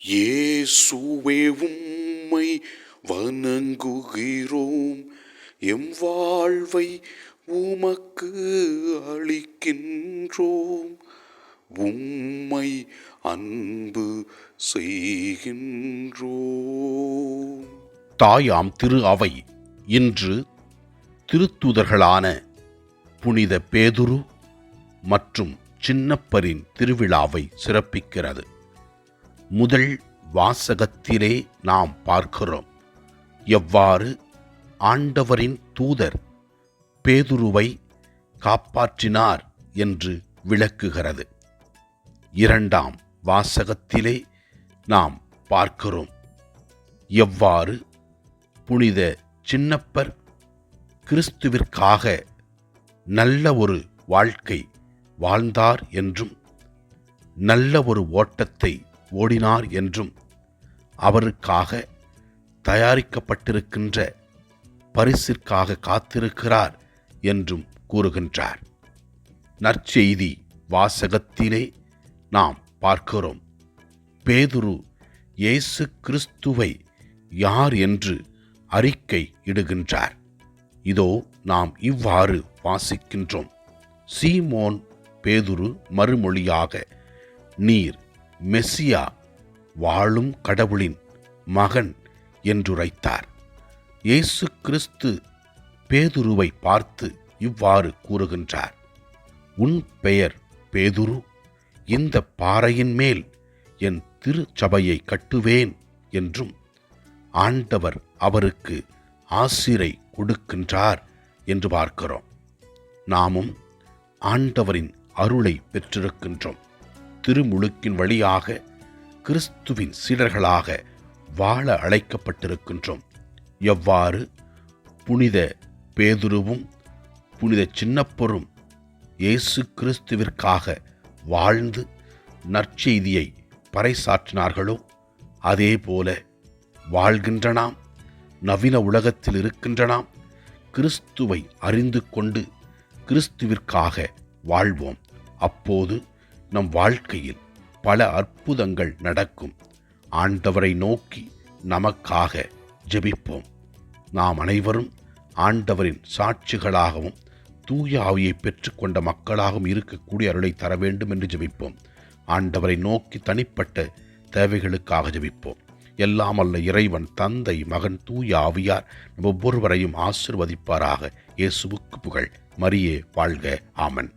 இயேசுவே உம்மை வணங்குகிறோம், எம் வாழ்வை உமக்கு அளிக்கின்றோம், உம்மை அன்பு செய்கின்றோம். தாயாம் திரு அவை இன்று திருத்தூதர்களான புனித பேதுரு மற்றும் சின்னப்பரின் திருவிழாவை சிறப்பிக்கிறது. முதல் வாசகத்திலே நாம் பார்க்கிறோம் எவ்வாறு ஆண்டவரின் தூதர் பேதுருவை காப்பாற்றினார் என்று விளக்குகிறது. இரண்டாம் வாசகத்திலே நாம் பார்க்கிறோம் எவ்வாறு புனித சின்னப்பர் கிறிஸ்துவிற்காக நல்ல ஒரு வாழ்க்கை வாழ்ந்தார் என்றும் நல்ல ஒரு ஓட்டத்தை ஓடினார் என்றும் அவருக்காக தயாரிக்கப்பட்டிருக்கின்ற பரிசிற்காக காத்திருக்கிறார் என்றும் கூறுகின்றார். நற்செய்தி வாசகத்திலே நாம் பார்க்கிறோம் பேதுரு இயேசு கிறிஸ்துவை யார் என்று அறிக்கை இடுகின்றார். இதோ நாம் இவ்வாறு வாசிக்கின்றோம். சீமோன் பேதுரு மறுமொழியாக, நீர் மெசியா, வாழும் கடவுளின் மகன் என்றுரைத்தார். இயேசு கிறிஸ்து பேதுருவை பார்த்து இவ்வாறு கூறுகின்றார், உன் பெயர் பேதுரு, இந்த பாறையின் மேல் என் திருச்சபையை கட்டுவேன் என்றும் ஆண்டவர் அவருக்கு ஆசிரை கொடுக்கின்றார் என்று பார்க்கிறோம். நாமும் ஆண்டவரின் அருளை பெற்றிருக்கின்றோம். திருமுழுக்கின் வழியாக கிறிஸ்துவின் சீடர்களாக வாழ அழைக்கப்பட்டிருக்கின்றோம். எவ்வாறு புனித பேதுருவும் புனித சின்னப்பரும் இயேசு கிறிஸ்துவிற்காக வாழ்ந்து நற்செய்தியை பறைசாற்றினார்களோ அதேபோல வாழ்கின்ற நாம், நவீன உலகத்தில் இருக்கின்ற நாம் கிறிஸ்துவை அறிந்து கொண்டு கிறிஸ்துவிற்காக வாழ்வோம். அப்போது நம் வாழ்க்கையில் பல அற்புதங்கள் நடக்கும். ஆண்டவரை நோக்கி நமக்காக ஜெபிப்போம். நாம் அனைவரும் ஆண்டவரின் சாட்சிகளாகவும் தூய ஆவியை பெற்றுக்கொண்ட மக்களாகவும் இருக்கக்கூடிய அருளை தர வேண்டும் என்று ஜெபிப்போம். ஆண்டவரை நோக்கி தனிப்பட்ட தேவைகளுக்காக ஜெபிப்போம். எல்லாம் அல்ல இறைவன் தந்தை மகன் தூய ஆவியார் ஒவ்வொருவரையும் ஆசிர்வதிப்பாராக. இயேசுவுக்கு புகழ். மரியே வாழ்க. ஆமன்.